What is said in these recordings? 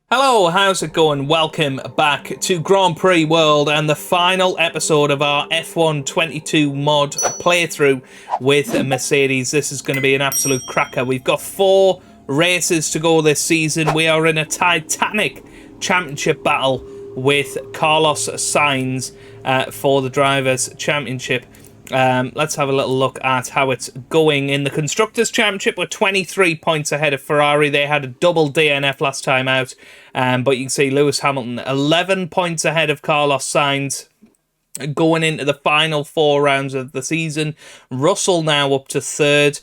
Hello, how's it going? Welcome back to Grand Prix World and the final episode of our F1 22 mod playthrough with Mercedes. This is going to be an absolute cracker. We've got 4 races to go this season. We are in a titanic championship battle with Carlos Sainz for the Drivers' Championship. Let's have a little look at how it's going in the Constructors' Championship. We're 23 points ahead of Ferrari. They had a double DNF last time out, but you can see Lewis Hamilton 11 points ahead of Carlos Sainz going into the final 4 rounds of the season. Russell now up to 3rd.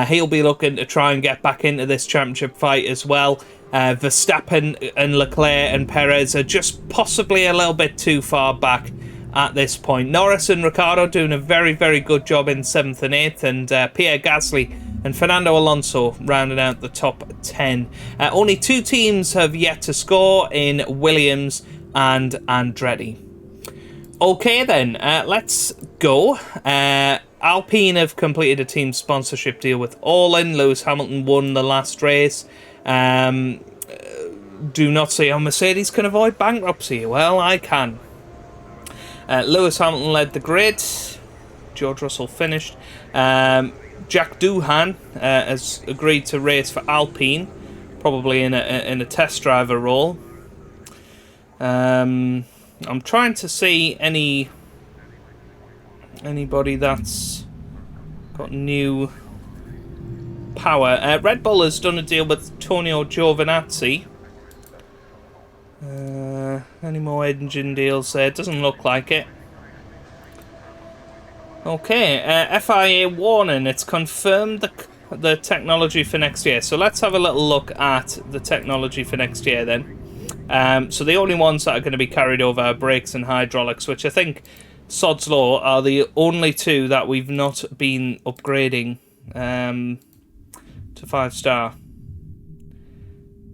He'll be looking to try and get back into this championship fight as well. Verstappen and Leclerc and Perez are just possibly a little bit too far back at this point. Norris and Ricciardo doing a very, very good job in 7th and 8th, and Pierre Gasly and Fernando Alonso rounding out the top 10. Only 2 teams have yet to score in Williams and Andretti. Okay then, let's go. Alpine have completed a team sponsorship deal with Orlen. Lewis Hamilton won the last race. Do not see how Mercedes can avoid bankruptcy. Well, I can. Lewis Hamilton led the grid. George Russell finished. Jack Doohan has agreed to race for Alpine, probably in a test driver role. I'm trying to see anybody that's got new power. Red Bull has done a deal with Antonio Giovinazzi. Any more engine deals there? Doesn't look like it. Okay, FIA warning. It's confirmed the technology for next year. So let's have a little look at the technology for next year then. So the only ones that are going to be carried over are brakes and hydraulics, which I think, sod's law, are the only 2 that we've not been upgrading to 5-star.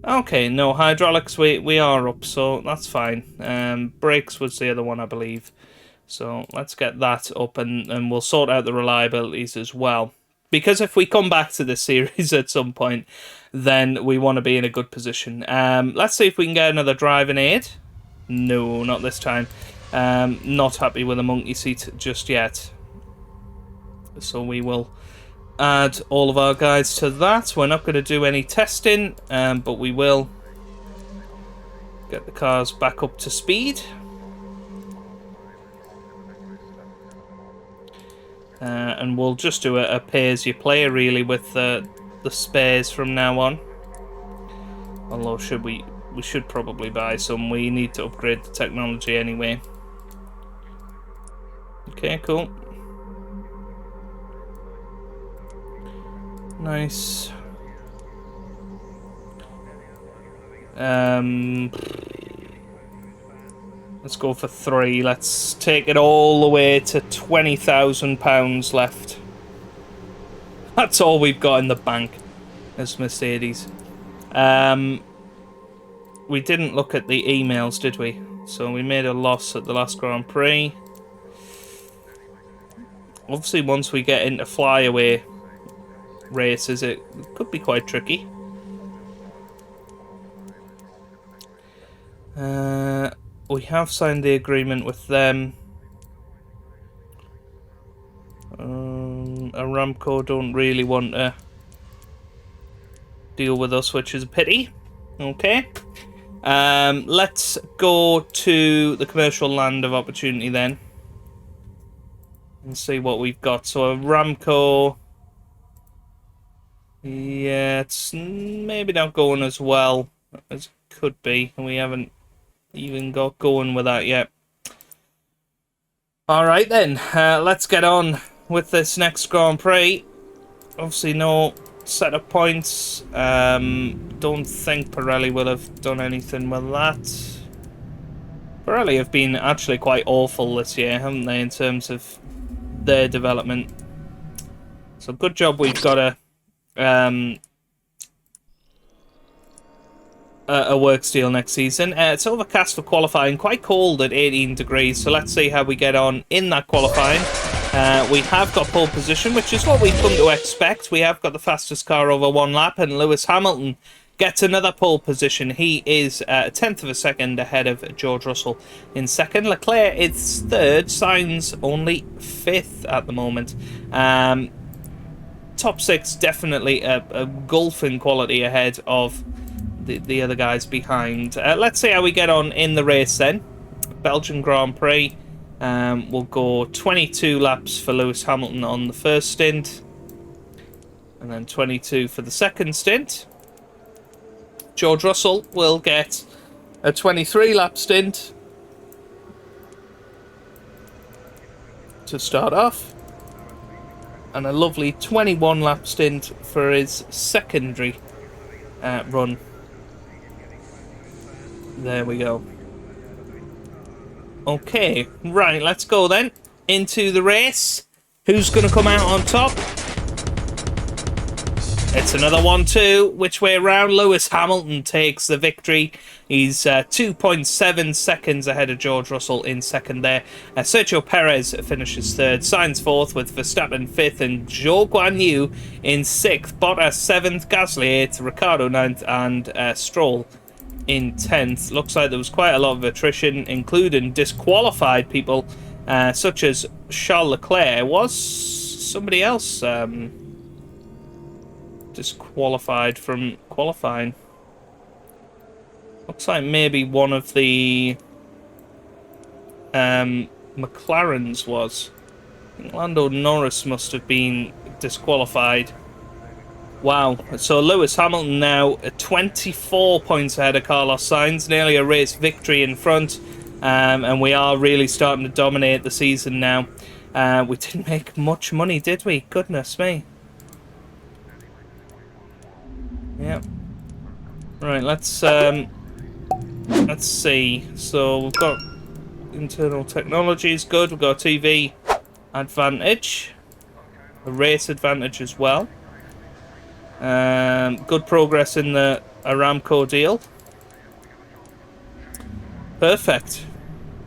Okay, no, hydraulics we are up, so that's fine. Brakes was the other one, I believe. So let's get that up, and we'll sort out the reliabilities as well. Because if we come back to this series at some point, then we want to be in a good position. Let's see if we can get another driving aid. No, not this time. Not happy with the monkey seat just yet. So we will add all of our guys to that. We're not going to do any testing, but we will get the cars back up to speed. And we'll just do a pay-as-you-play, really, with the spares from now on. Although, we should probably buy some. We need to upgrade the technology anyway. Okay, cool. Nice. Let's go for 3. Let's take it all the way to £20,000 left. That's all we've got in the bank as Mercedes. We didn't look at the emails, did we? So we made a loss at the last Grand Prix. Obviously, once we get into flyaway races, it could be quite tricky. We have signed the agreement with them. Aramco don't really want to deal with us, which is a pity. Okay. Let's go to the commercial land of opportunity then and see what we've got. So Aramco, yeah, it's maybe not going as well as it could be. We haven't even got going with that yet. Alright then, let's get on with this next Grand Prix. Obviously no set of points. Don't think Pirelli will have done anything with that. Pirelli have been actually quite awful this year, haven't they, in terms of their development. So good job we've got a work steal next season. It's overcast for qualifying, quite cold at 18 degrees, so let's see how we get on in that qualifying. We have got pole position, which is what we've come to expect. We have got the fastest car over 1 lap, and Lewis Hamilton gets another pole position. He is a tenth of a second ahead of George Russell in second. Leclerc is third. Sainz only fifth at the moment. Top six definitely a gulf in quality ahead of the other guys behind. Let's see how we get on in the race then. Belgian Grand Prix. We'll go 22 laps for Lewis Hamilton on the first stint, and then 22 for the second stint. George Russell will get a 23 lap stint to start off, and a lovely 21 lap stint for his secondary run. There we go. Okay, right, let's go then into the race. Who's going to come out on top? It's another 1-2. Which way around? Lewis Hamilton takes the victory. He's 2.7 seconds ahead of George Russell in second there. Sergio Perez finishes third. Sainz fourth, with Verstappen fifth, and Zhou Guanyu in sixth. Bottas seventh, Gasly eighth, Ricciardo ninth, and Stroll in 10th. Looks like there was quite a lot of attrition, including disqualified people, such as Charles Leclerc. Was somebody else disqualified from qualifying? Looks like maybe one of the McLarens was. I think Lando Norris must have been disqualified. Wow, so Lewis Hamilton now at 24 points ahead of Carlos Sainz, nearly a race victory in front, and we are really starting to dominate the season now. We didn't make much money, did we? Goodness me. Yeah. Right, let's see. So we've got internal technologies, good. We've got a TV advantage, a race advantage as well. Good progress in the Aramco deal. Perfect.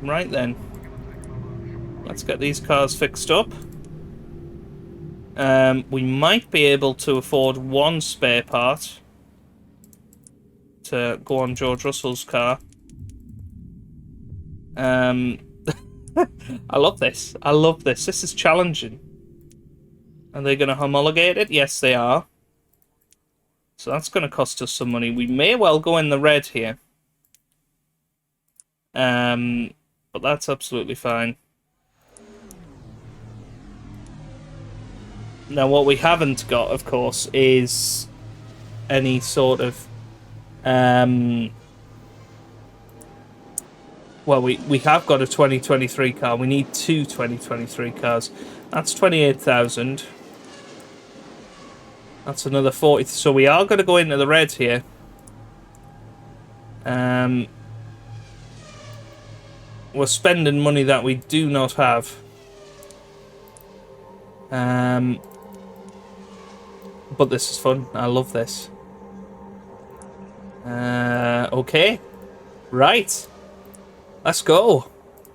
Right then. Let's get these cars fixed up. We might be able to afford one spare part to go on George Russell's car. I love this. I love this. This is challenging. Are they going to homologate it? Yes, they are. So that's going to cost us some money. We may well go in the red here. But that's absolutely fine. Now, what we haven't got, of course, is any sort of... well, we have got a 2023 car. We need two 2023 cars. That's 28,000. That's another 40. So we are going to go into the red here. We're spending money that we do not have. But this is fun. I love this. Okay. Right. Let's go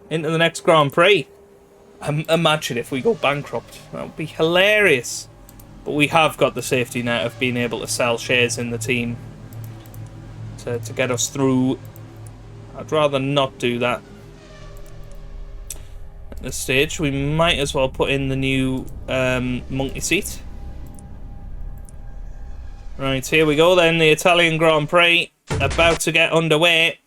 into the next Grand Prix. Imagine if we go bankrupt. That would be hilarious. But we have got the safety net of being able to sell shares in the team to get us through. I'd rather not do that at this stage. We might as well put in the new monkey seat. Right, here we go then. The Italian Grand Prix about to get underway.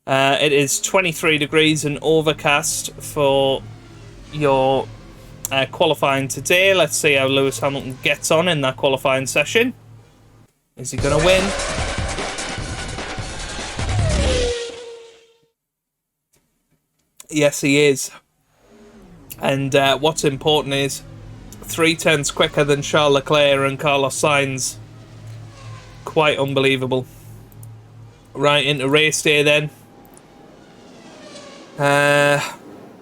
It is 23 degrees and overcast for your qualifying today. Let's see how Lewis Hamilton gets on in that qualifying session. Is he going to win? Yes, he is. And what's important is 3/10 quicker than Charles Leclerc and Carlos Sainz. Quite unbelievable. Right, into race day then.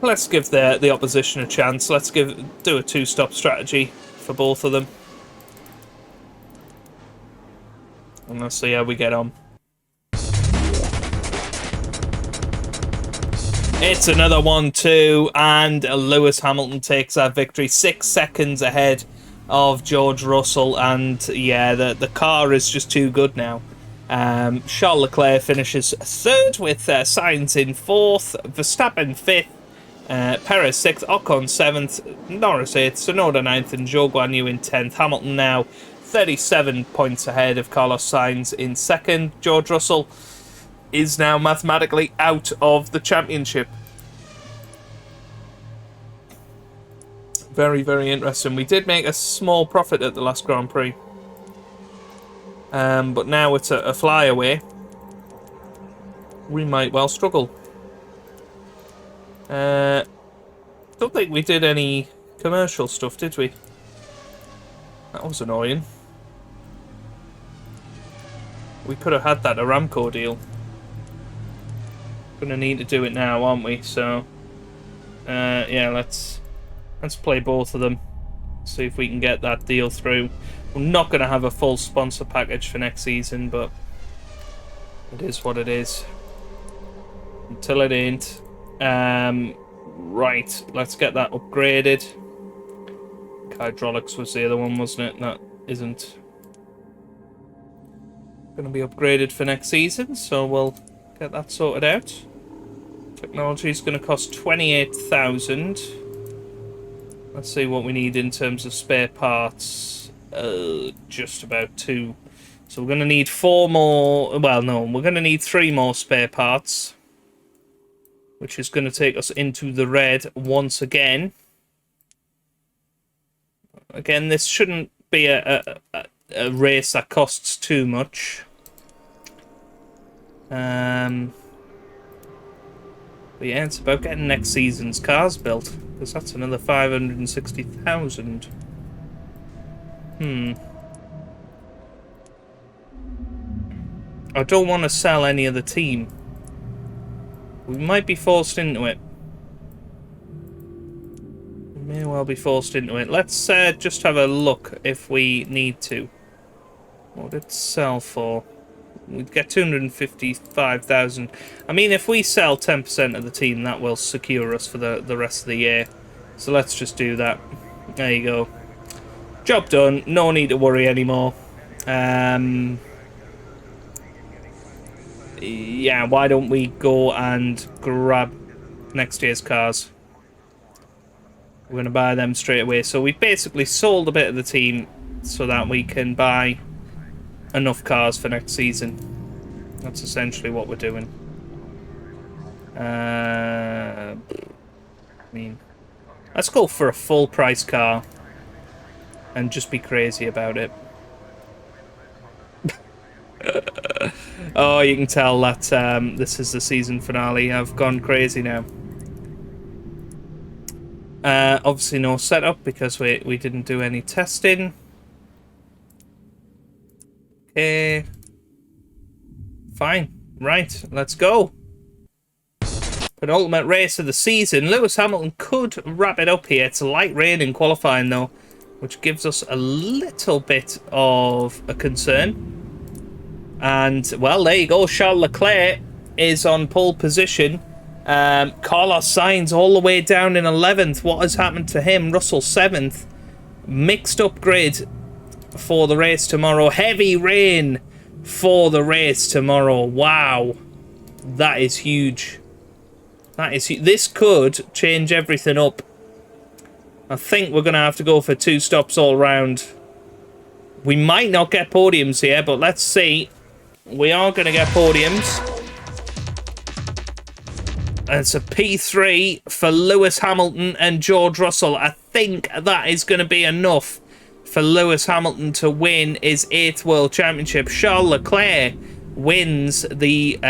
Let's give the opposition a chance. Let's do a two-stop strategy for both of them. And let's see how we get on. It's another 1-2, and Lewis Hamilton takes that victory. 6 seconds ahead of George Russell, and yeah, the car is just too good now. Charles Leclerc finishes third with Sainz in fourth, Verstappen fifth, Perez sixth, Ocon seventh, Norris eighth, Tsunoda ninth, and Zhou Guanyu in 10th. Hamilton now 37 points ahead of Carlos Sainz in second. George Russell is now mathematically out of the championship. Very, very interesting. We did make a small profit at the last Grand Prix. But now it's a flyaway. We might well struggle. Don't think we did any commercial stuff, did we? That was annoying. We could have had that Aramco deal. Gonna need to do it now, aren't we? So, yeah, let's play both of them. See if we can get that deal through. We're not gonna have a full sponsor package for next season, but it is what it is. Until it ain't. Right, let's get that upgraded. Hydraulics was the other one, wasn't it? That isn't going to be upgraded for next season, so we'll get that sorted out. Technology is going to cost 28,000. Let's see what we need in terms of spare parts. Just about 2. So we're going to need 4 more. Well, no, we're going to need 3 more spare parts, which is going to take us into the red once again. Again, this shouldn't be a race that costs too much. But yeah, it's about getting next season's cars built, because that's another 560,000. I don't want to sell any of the team. We might be forced into it. We may well be forced into it. Let's just have a look if we need to. What did it sell for? We'd get 255,000. I mean, if we sell 10% of the team, that will secure us for the rest of the year. So let's just do that. There you go. Job done. No need to worry anymore. Yeah, why don't we go and grab next year's cars? We're going to buy them straight away. So we basically sold a bit of the team so that we can buy enough cars for next season. That's essentially what we're doing. I mean, let's go for a full price car and just be crazy about it. Oh, you can tell that this is the season finale. I've gone crazy now. Obviously no setup because we didn't do any testing. Okay. Fine. Right, let's go. Penultimate race of the season. Lewis Hamilton could wrap it up here. It's a light rain in qualifying though, which gives us a little bit of a concern. And, well, there you go. Charles Leclerc is on pole position. Carlos Sainz all the way down in 11th. What has happened to him? Russell 7th. Mixed upgrade for the race tomorrow. Heavy rain for the race tomorrow. Wow. That is huge. That is huge. This could change everything up. I think we're going to have to go for 2 stops all round. We might not get podiums here, but let's see. We are going to get podiums. And it's a P3 for Lewis Hamilton and George Russell. I think that is going to be enough for Lewis Hamilton to win his 8th World Championship. Charles Leclerc wins the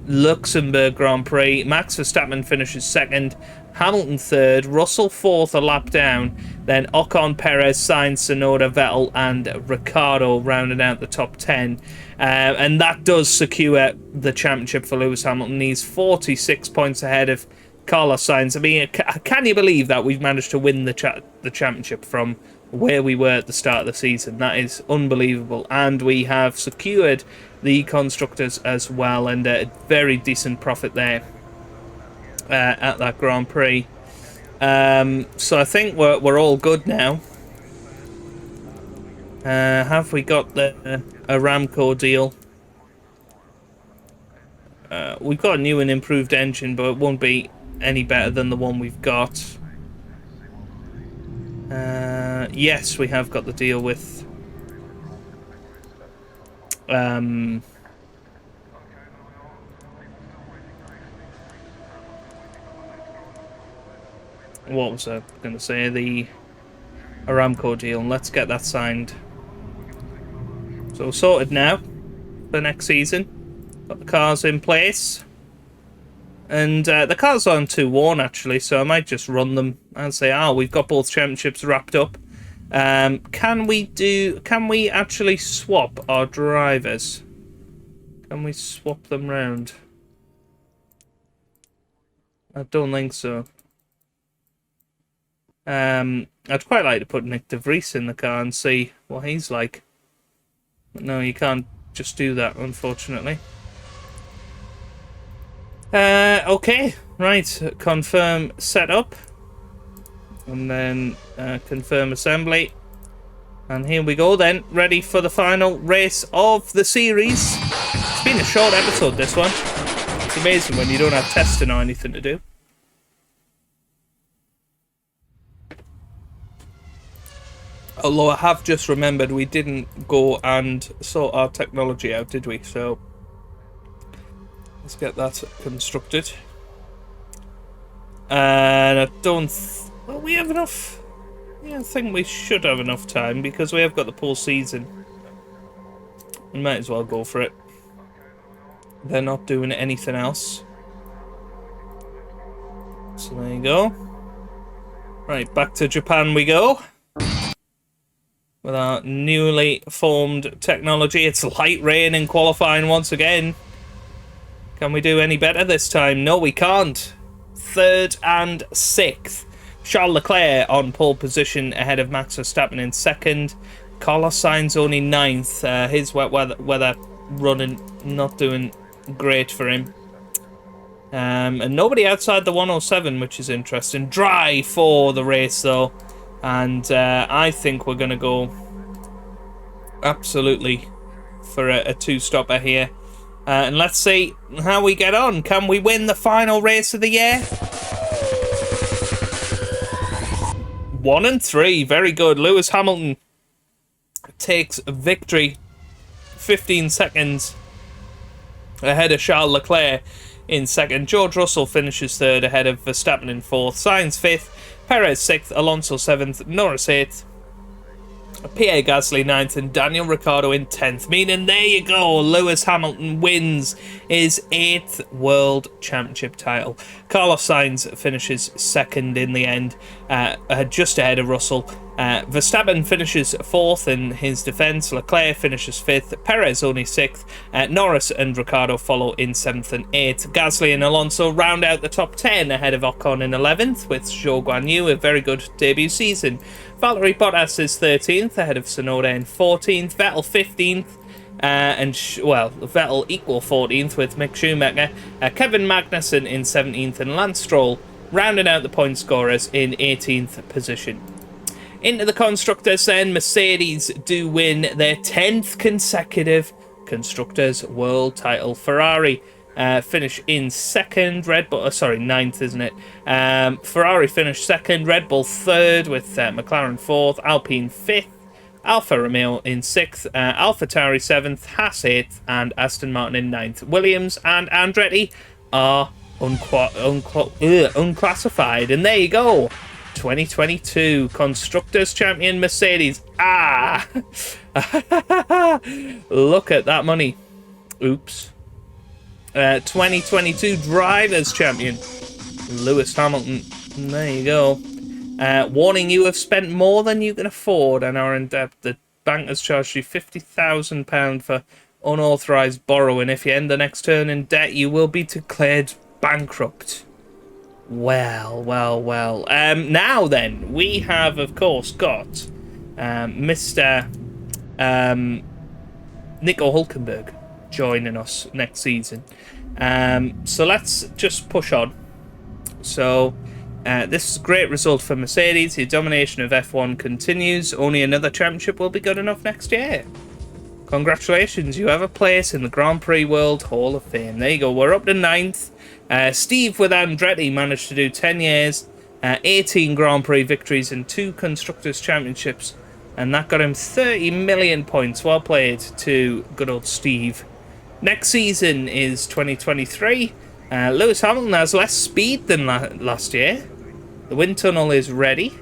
Luxembourg Grand Prix. Max Verstappen finishes 2nd. Hamilton 3rd. Russell 4th, a lap down. Then Ocon, Perez, Sainz, Tsunoda, Vettel and Ricciardo rounding out the top 10. And that does secure the championship for Lewis Hamilton. He's 46 points ahead of Carlos Sainz. I mean, can you believe that we've managed to win the championship from where we were at the start of the season? That is unbelievable. And we have secured the constructors as well, and a very decent profit there at that Grand Prix. So I think we're all good now. Have we got the Aramco deal? We've got a new and improved engine, but it won't be any better than the one we've got. Yes, we have got the deal with... what was I going to say? The Aramco deal. Let's get that signed. So sorted now for next season. Got the cars in place. And the cars aren't too worn, actually, so I might just run them and say, oh, we've got both championships wrapped up. Can we actually swap our drivers? Can we swap them round? I don't think so. I'd quite like to put Nick de Vries in the car and see what he's like. But no, you can't just do that, unfortunately. Okay, right. Confirm setup. And then confirm assembly. And here we go then. Ready for the final race of the series. It's been a short episode, this one. It's amazing when you don't have testing or anything to do. Although I have just remembered we didn't go and sort our technology out, did we? So let's get that constructed. And I don't... well, we have enough... yeah, I think we should have enough time because we have got the full season. We might as well go for it. They're not doing anything else. So there you go. Right, back to Japan we go. With our newly formed technology. It's light rain in qualifying once again. Can we do any better this time? No, we can't. 3rd and 6th. Charles Leclerc on pole position ahead of Max Verstappen in 2nd. Carlos Sainz only 9th. His wet weather running not doing great for him. And nobody outside the 107, which is interesting. Dry for the race though. And I think we're going to go absolutely for a two-stopper here. And let's see how we get on. Can we win the final race of the year? 1 and 3. Very good. Lewis Hamilton takes victory. 15 seconds ahead of Charles Leclerc in 2nd. George Russell finishes 3rd ahead of Verstappen in 4th. Sainz 5th. Perez 6th, Alonso 7th, Norris 8th, Pierre Gasly 9th, and Daniel Ricciardo in 10th. Meaning, there you go, Lewis Hamilton wins his 8th World Championship title. Carlos Sainz finishes 2nd in the end, just ahead of Russell. Verstappen finishes 4th in his defence. Leclerc finishes 5th. Perez only 6th. Norris and Ricciardo follow in 7th and 8th. Gasly and Alonso round out the top 10 ahead of Ocon in 11th, with Zhou Guanyu a very good debut season. Valtteri Bottas is 13th ahead of Tsunoda in 14th. Vettel 15th. Vettel equal 14th with Mick Schumacher. Kevin Magnussen in 17th and Lance Stroll rounding out the point scorers in 18th position. Into the constructors then, Mercedes do win their 10th consecutive Constructors' World title. Ferrari finish in 2nd, 9th, isn't it? Ferrari finished 2nd, Red Bull 3rd with McLaren 4th, Alpine 5th, Alfa Romeo in 6th, Alfa Tauri 7th, Haas 8th, and Aston Martin in 9th. Williams and Andretti are unclassified, and there you go. 2022 Constructors Champion Mercedes. Look at that money. Oops. 2022 Drivers Champion Lewis Hamilton. There you go. Warning, you have spent more than you can afford and are in debt. The bank has charged you £50,000 for unauthorised borrowing. If you end the next turn in debt, you will be declared bankrupt. Well. Now then, we have, of course, got Mr. Nico Hülkenberg joining us next season. So let's just push on. So This is a great result for Mercedes. Your domination of F1 continues. Only another championship will be good enough next year. Congratulations, you have a place in the Grand Prix World Hall of Fame. There you go, we're up to 9th. Steve with Andretti managed to do 10 years, 18 Grand Prix victories and 2 Constructors' Championships. And that got him 30 million points. Well played to good old Steve. Next season is 2023. Lewis Hamilton has less speed than last year. The wind tunnel is ready.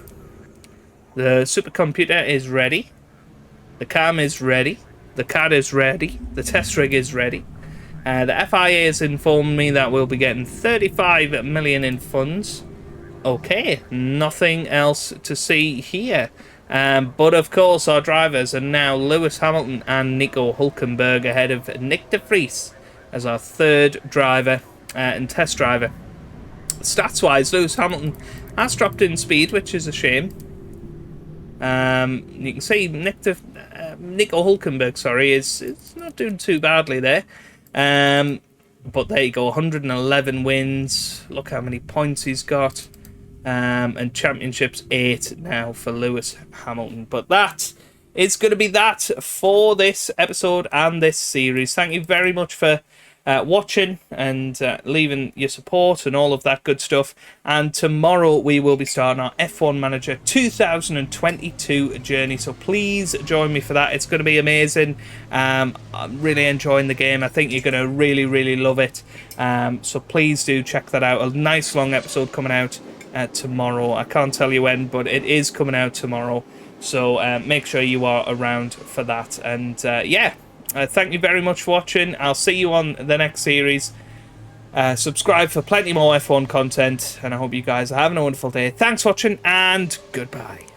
The supercomputer is ready. The cam is ready. The CAD is ready. The test rig is ready. The FIA has informed me that we'll be getting 35 million in funds. Okay, nothing else to see here. But of course, our drivers are now Lewis Hamilton and Nico Hülkenberg ahead of Nick de Vries as our 3rd driver and test driver. Stats-wise, Lewis Hamilton has dropped in speed, which is a shame. You can see Nico Hülkenberg, sorry, is not doing too badly there. But there you go, 111 wins. Look how many points he's got. And championships 8 now for Lewis Hamilton. But that is going to be that for this episode and this series. Thank you very much for watching and leaving your support and all of that good stuff. And tomorrow we will be starting our F1 Manager 2022 journey, so please join me for that. It's going to be amazing. I'm really enjoying the game. I think you're going to really love it. So please do check that out. A nice long episode coming out tomorrow. I can't tell you when, but it is coming out tomorrow, so make sure you are around for that. And yeah, thank you very much for watching. I'll see you on the next series. Subscribe for plenty more F1 content, and I hope you guys are having a wonderful day. Thanks for watching, and goodbye.